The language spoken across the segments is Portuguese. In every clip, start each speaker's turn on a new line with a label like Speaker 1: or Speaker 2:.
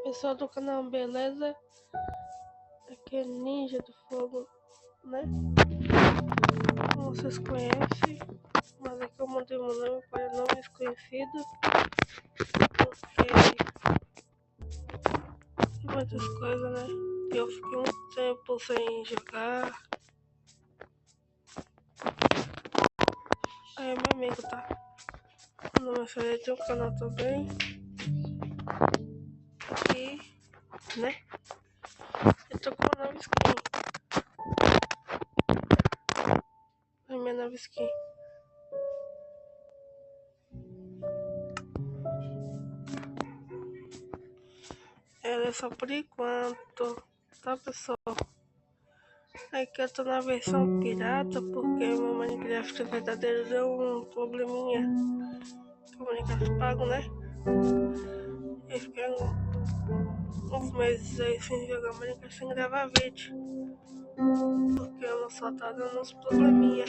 Speaker 1: Pessoal do canal, beleza? Aqui é Ninja do Fogo, né? Como vocês conhecem, mas aqui eu mandei meu nome para não desconhecido, porque muitas coisas, né? Eu fiquei muito tempo sem jogar. Aí é meu amigo, tá? Quando eu falei, tem um canal também. Aqui, né? Eu tô com uma nova skin. É minha nova skin. Ela é só por enquanto, tá, pessoal? Aqui eu tô na versão pirata porque meu Minecraft verdadeiro deu um probleminha. O Minecraft pago, né? Eu fiquei uns meses aí sem jogar Minecraft, sem gravar vídeo, porque eu não só tá dando uns probleminha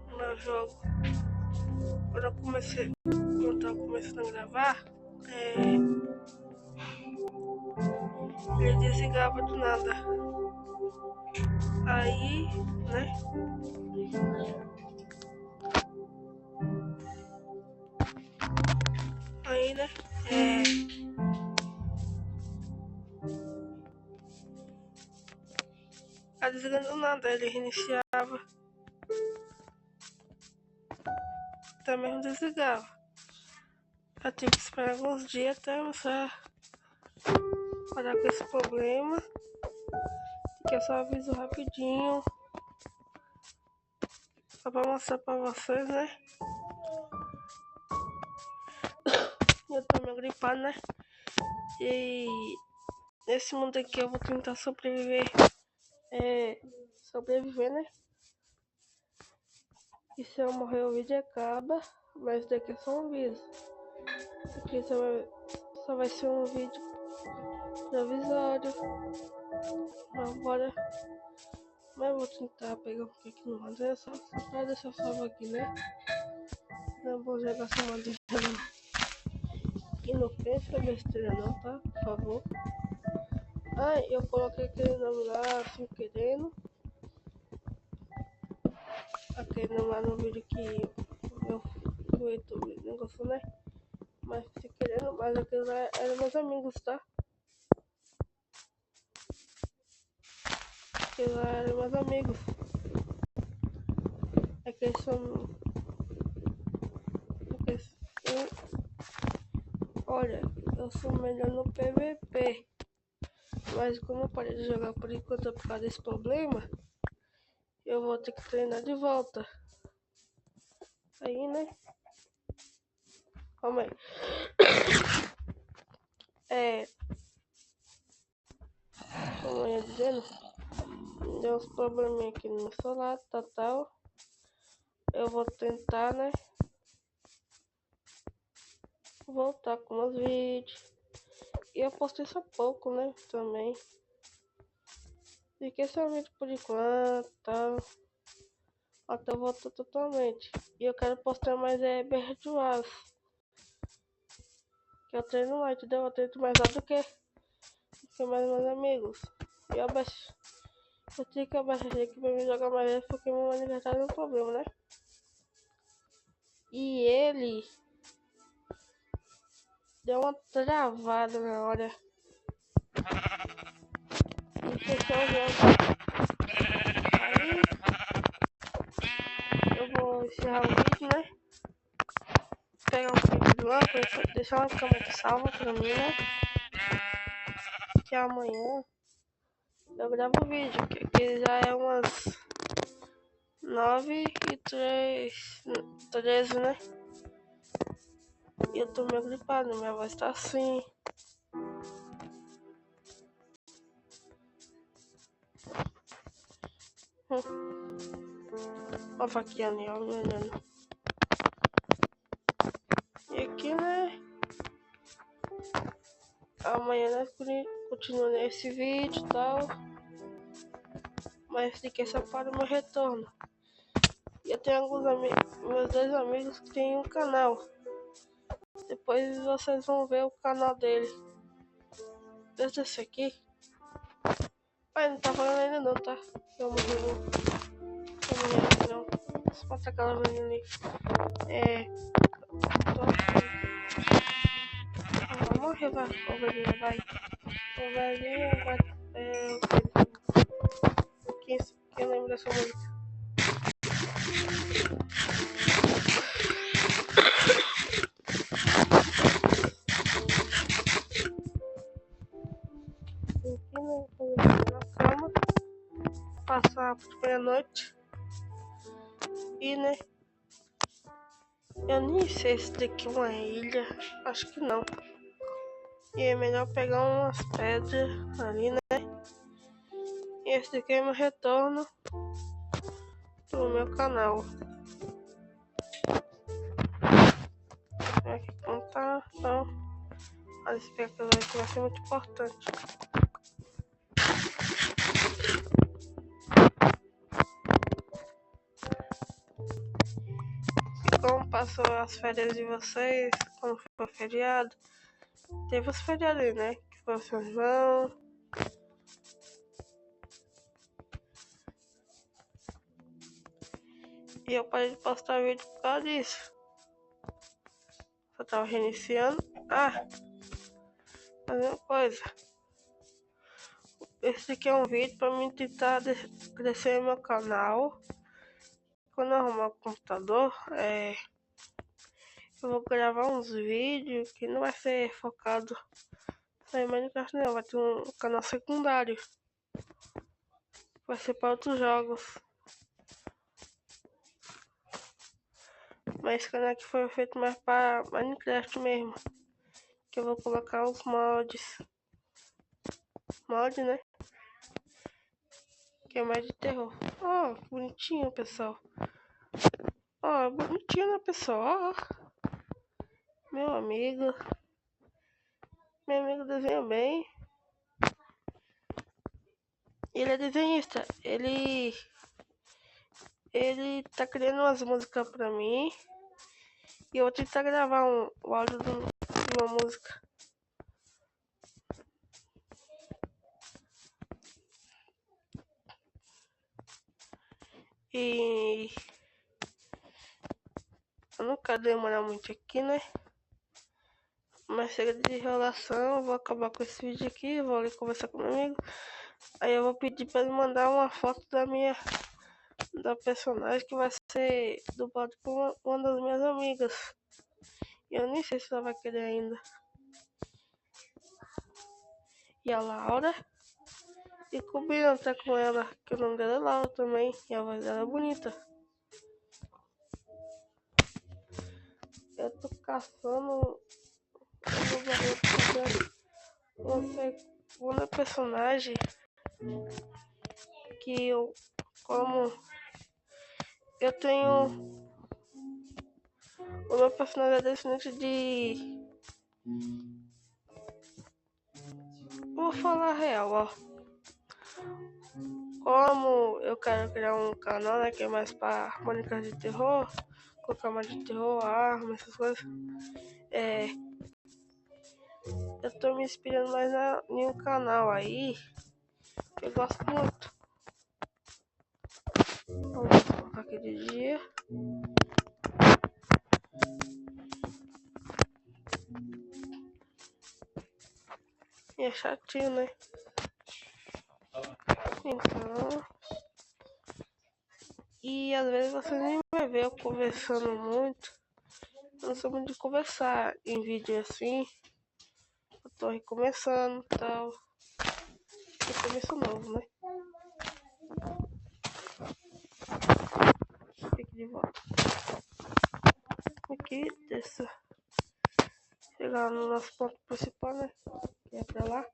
Speaker 1: no meu jogo. Quando eu tava começando a gravar, ele desligava do nada. Aí, né? Tá desligando do nada, ele reiniciava. Até mesmo desligava. Eu tive que esperar alguns dias até começar a parar com esse problema. Que eu só aviso rapidinho. Só pra mostrar pra vocês, né? Eu tô meio gripado, né? E nesse mundo aqui eu vou tentar sobreviver. Sobreviver, né? E se eu morrer o vídeo acaba. Mas daqui é só um aviso. Aqui só vai ser um vídeo provisório. Agora. Mas eu vou tentar pegar um pouquinho no madeira. Só pra deixar salvo aqui, né? Não vou jogar essa madeira não. E não pensa besteira não, tá? Por favor. Eu coloquei aquele nome lá assim querendo. Aquele nome lá no vídeo que o YouTube não gostou, né? Mas se querendo, mas aqueles lá eram meus amigos, tá? Aqueles lá eram meus amigos. Aqueles são. Olha, eu sou melhor no PVP. Mas como eu parei de jogar por enquanto por causa desse problema, eu vou ter que treinar de volta. Aí, né? Calma aí. Como eu ia dizendo, deu uns probleminha aqui no meu celular, tal. Eu vou tentar, né? Voltar com os vídeos. E eu postei só pouco, né? Também. Fiquei só vídeo por enquanto, tal. Até eu voltar totalmente. E eu quero postar mais virtuais. Que eu treino lá, entendeu? Eu treino mais lá do que mais meus amigos. E eu tinha que abaixar aqui pra me jogar mais vezes porque meu aniversário é um problema, né? E ele deu uma travada na hora. E fechou o jogo. Aí eu vou encerrar o vídeo, né? Pegar um vídeo lá, deixar uma câmera salva pra mim, né? Que amanhã eu gravo o vídeo, que aqui já é umas 9h13, né? E eu tô meio gripado, minha voz tá assim. Ó a faquinha ali, ó, olhando. E aqui, né? Amanhã nós continuamos esse vídeo e tal. Mas fiquei só para o meu retorno. E eu tenho alguns amigos, meus dois amigos que tem um canal. Depois vocês vão ver o canal dele. Desde esse aqui. Mas não tá falando ainda não, tá? Eu morri não. Só pra aquela menina ali. Vai morrer, vai. Ovelhinha, vai. Ovelhinha, vai. Quem lembra dessa música? Aqui na cama. Passar por meia-noite. E, né? Eu nem sei se daqui é uma ilha. Acho que não. E é melhor pegar umas pedras ali, né? E esse daqui é meu retorno pro meu canal. Aqui contar, então. Mas esse aqui vai ser muito importante. E como passou as férias de vocês? Como foi o feriado? Teve os feriados aí, né? Que foi o São João. E eu parei de postar vídeo por causa disso. Eu tava reiniciando. Fazendo coisa. Esse aqui é um vídeo pra mim tentar crescer meu canal. Quando eu arrumar o computador, eu vou gravar uns vídeos que não vai ser focado em Minecraft não, vai ter um canal secundário. Vai ser para outros jogos. Mas esse canal aqui foi feito mais para Minecraft mesmo. Que eu vou colocar os mods. Mod, né? Que é mais de terror. Ó, bonitinho, pessoal. Ó, bonitinho, né, pessoal? Ó. Meu amigo. Meu amigo desenha bem. Ele é desenhista. Ele tá criando umas músicas pra mim. E eu vou tentar gravar o áudio de uma música. E eu não quero demorar muito aqui, né? Mas chega de enrolação, vou acabar com esse vídeo aqui, vou ali conversar com meu amigo. Aí eu vou pedir para ele mandar uma foto da personagem que vai ser dublado por uma das minhas amigas. E eu nem sei se ela vai querer ainda. E a Laura. E combina tá com ela, que o nome dela é Laura também. E a voz dela é bonita. Eu tô caçando uma segunda personagem que como eu tenho o meu personagem é descendente de... Vou falar a real, ó. Como eu quero criar um canal, né, que é mais para Minecraft de terror, colocar mais de terror, arma, essas coisas. Eu tô me inspirando mais em um canal aí que eu gosto muito. Vamos colocar aqui de dia. E é chatinho, né? Então... E às vezes você nem vai ver eu conversando muito. Eu não sou muito de conversar em vídeo assim. Eu tô recomeçando e tal. Recomeço novo, né? Aqui de volta. Aqui, desça. Chegar no nosso ponto principal, né? Que é pra lá.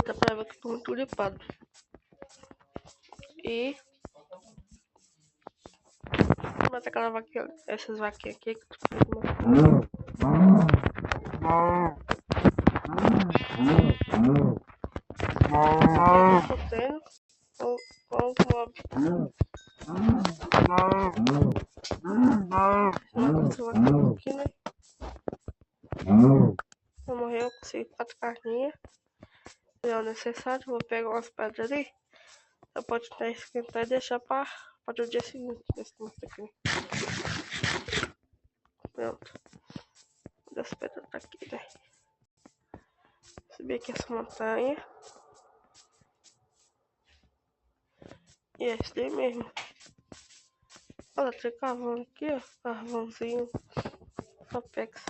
Speaker 1: Dá pra ver que eu tô muito gripado. E... mata aquela vaquinha, essas vaquinhas aqui que eu tô fazendo. eu tô tendo com o mob. Aqui, né? Eu morri, eu consegui 4 carninhas. Não é o necessário, vou pegar umas pedras ali. Eu posso tentar esquentar e deixar para o dia seguinte. Esse aqui. Pronto. Das pedras tá aqui, né? Subir aqui essa montanha. E é esse daí mesmo. Olha, tem carvão aqui, ó. Carvãozinho. Apex.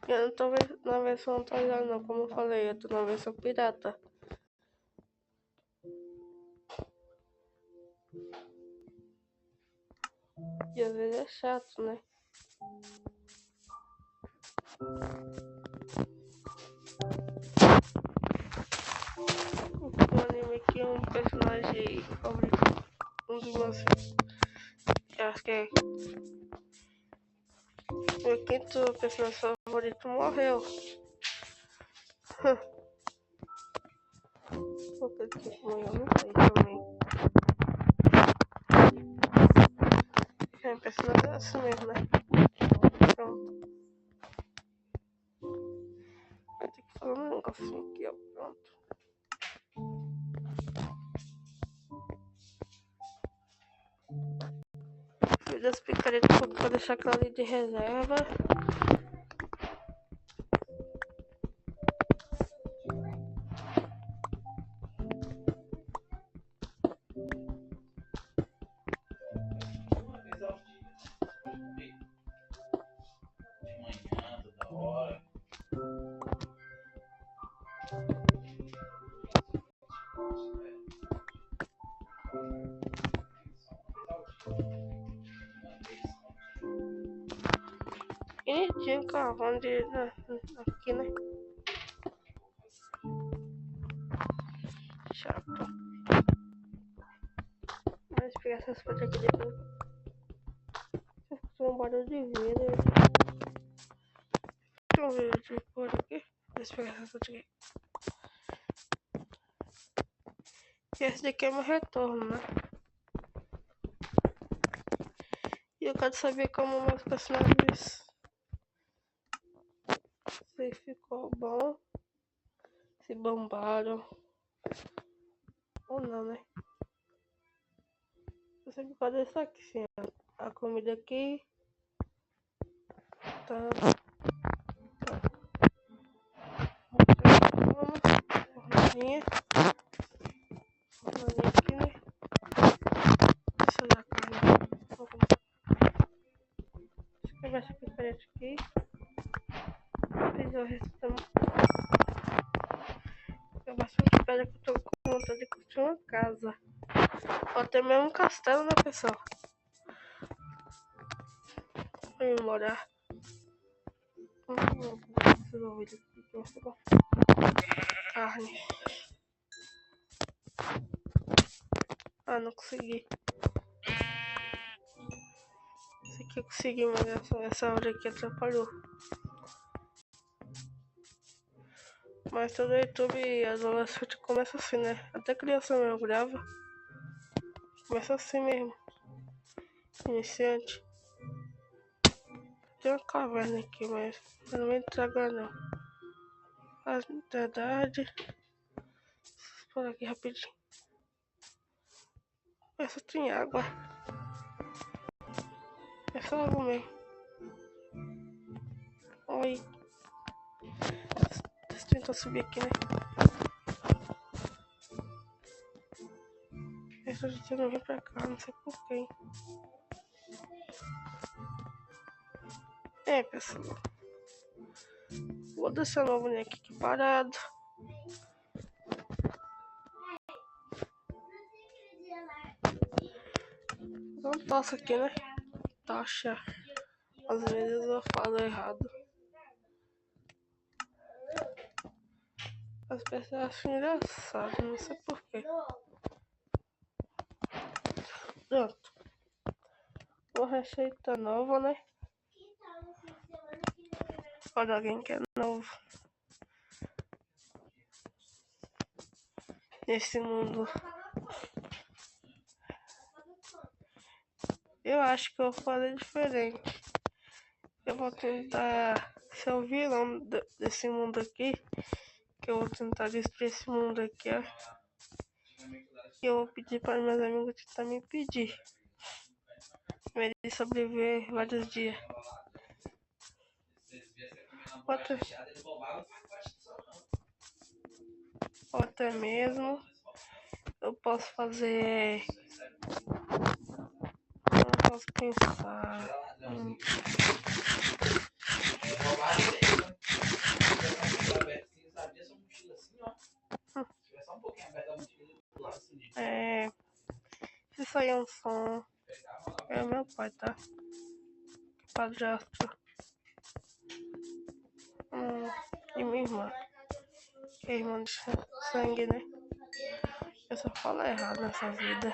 Speaker 1: Eu não tô na versão atualizada não, como eu falei, eu tô na versão pirata. E às vezes é chato, né? O anime aqui é um personagem favorito. Um dos meus. Acho que é. Meu quinto personagem favorito morreu. Por que que morreu? Não sei também. É, personagem é assim mesmo, né? Pronto. Vai ter que falar um negocinho aqui, ó. Pronto. Fiz as picaretas pra deixar aquela ali de reserva. E tinha um carvão aqui, né? Chato. Mas pegar essas coisas aqui depois. Escutou um barulho de vidro. Tem um vidro de por aqui. Deixa eu pegar essas coisas aqui. E esse daqui é meu retorno, né? E eu quero saber como meus personagens. Se ficou bom. Se bombaram. Ou não, né? Eu sempre gosto dessa aqui, sim. A comida aqui. Tá. Formadinha. Formadinha aqui, né? Deixa eu dar a carne. Deixa eu pegar essa picareta aqui. Fiz o resto também. Eu bastante pedra que eu tô com vontade de construir uma casa. Ou até mesmo um castelo, né, pessoal? Pra eu morar. Carne. Ah, não consegui. Esse aqui eu consegui, mas essa hora aqui atrapalhou. Mas todo YouTube, as aulas começam assim, né? Até criança mesmo grava. Começa assim mesmo. Iniciante. Tem uma caverna aqui, mas eu não vou entrar agora não. As verdade. Por aqui rapidinho. Essa tem água. É só água mesmo. Oi. Deixa eu tentar subir aqui, né? Essa gente não vem pra cá, não sei porquê. É, pessoal. Vou deixar meu boneco aqui parado. Não tosse aqui, né? Tocha. Às vezes eu falo errado. As pessoas acham engraçado, não sei porquê. Pronto. Uma receita nova, né? Pode alguém que é novo nesse mundo. Eu acho que eu vou fazer diferente. Eu vou tentar ser o vilão desse mundo aqui. Que eu vou tentar destruir esse mundo aqui, ó. E eu vou pedir para meus amigos tentar me impedir. Ele sobreviver vários dias. Ou até mesmo eu posso fazer. Não posso pensar. Isso aí é um som. É o meu pai, tá? Padrasto. E minha irmã. Que é irmã de sangue, né? Eu só falo errado nessa vida.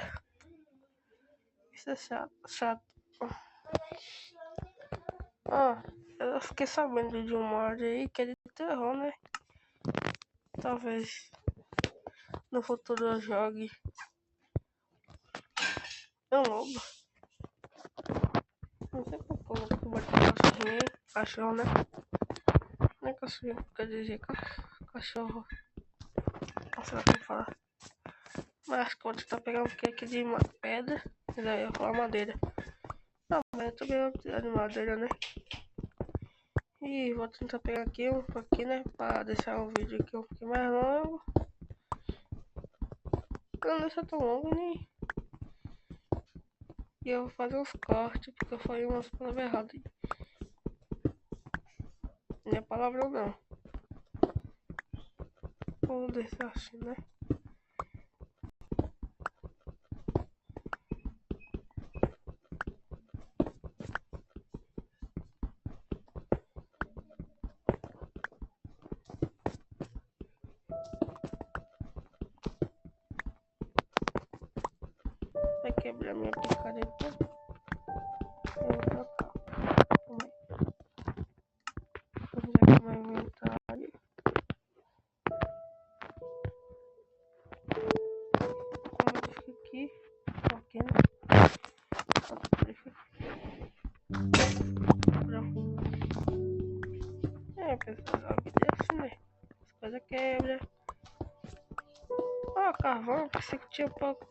Speaker 1: Isso é chato. Eu fiquei sabendo de um mod aí que é de terror, né? Talvez no futuro eu jogue. É um lobo. Não sei como que vai ter cachorro, né? Não é cachorro, quer dizer cachorro. Não sei lá como falar. Mas acho que vou tentar pegar um cake de pedra. E daí eu falar madeira. Não, mas eu também vou precisar de madeira, né? E vou tentar pegar aqui um aqui, né? Pra deixar o vídeo aqui um pouquinho mais longo. Não deixa tão longo, né? E eu vou fazer uns cortes, porque eu falei umas palavras erradas. Não é palavrão não. Vou deixar assim, né? Vai quebrar minha picareta. Eu vou trocar. Calma aí. Vou já aqui meu inventário. Como aqui. Ok, né? Pessoal, a vida é assim, né? As coisas quebram. Carvão, pensei que tinha pouco.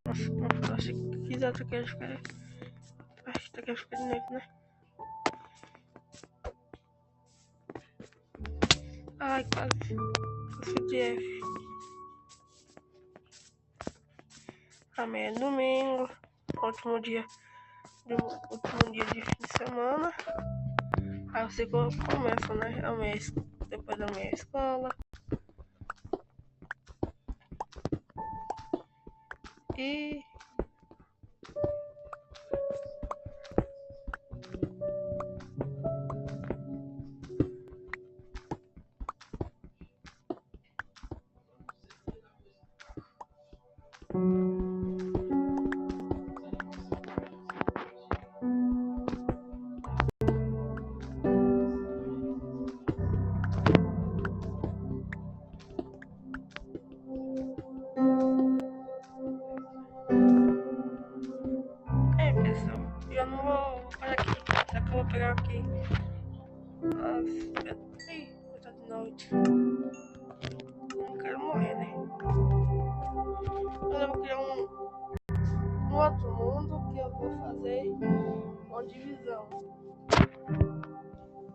Speaker 1: Nossa, achei que quis outra que ia ficar. Acho que ia ficar de noite, né? Ai, quase. Quase de F. Amanhã é domingo. Último dia de fim de semana. Aí você começa, né? Amanhã, depois da minha escola. E pessoal, eu não vou parar aqui. Só que eu vou pegar aqui. Já tá de noite. Eu não quero morrer, né? Mas eu vou criar um outro mundo que eu vou fazer uma divisão.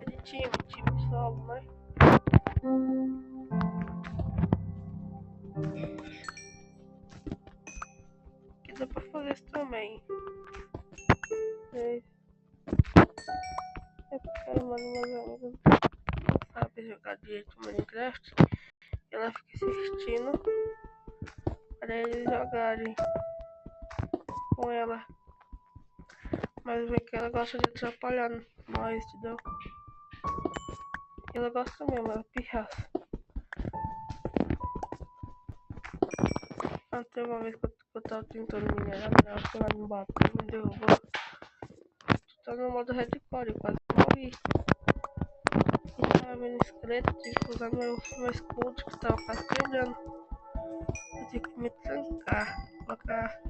Speaker 1: De time solo, né? Que dá pra fazer isso também. É porque a irmã dos meus amigos não sabe jogar direito Minecraft. Ela fica assistindo para eles jogarem com ela. Mas vê que ela gosta de atrapalhar nós, entendeu? Ela gosta mesmo, ela pirraça. Até uma vez que eu tava tentando minerar, ela foi lá me bateu, me derrubou. tô no modo hardcore, quase morri. E tava vendo esqueleto, tive que usar meu escudo que tava quase pegando. Eu tive que me trancar, colocar.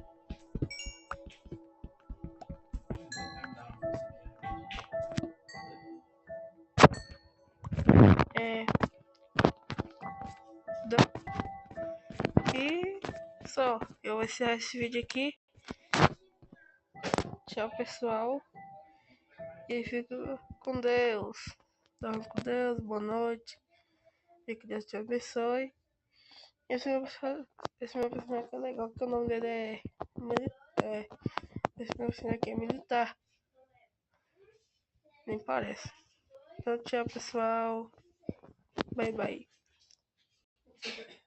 Speaker 1: E só, eu vou encerrar esse vídeo aqui. Tchau, pessoal. E fico com Deus. Dorme com Deus, boa noite. E que Deus te abençoe. Esse meu personagem é legal, porque o nome dele é militar. Esse meu personagem aqui é militar. Nem parece. Então, tchau, pessoal. Bye, bye.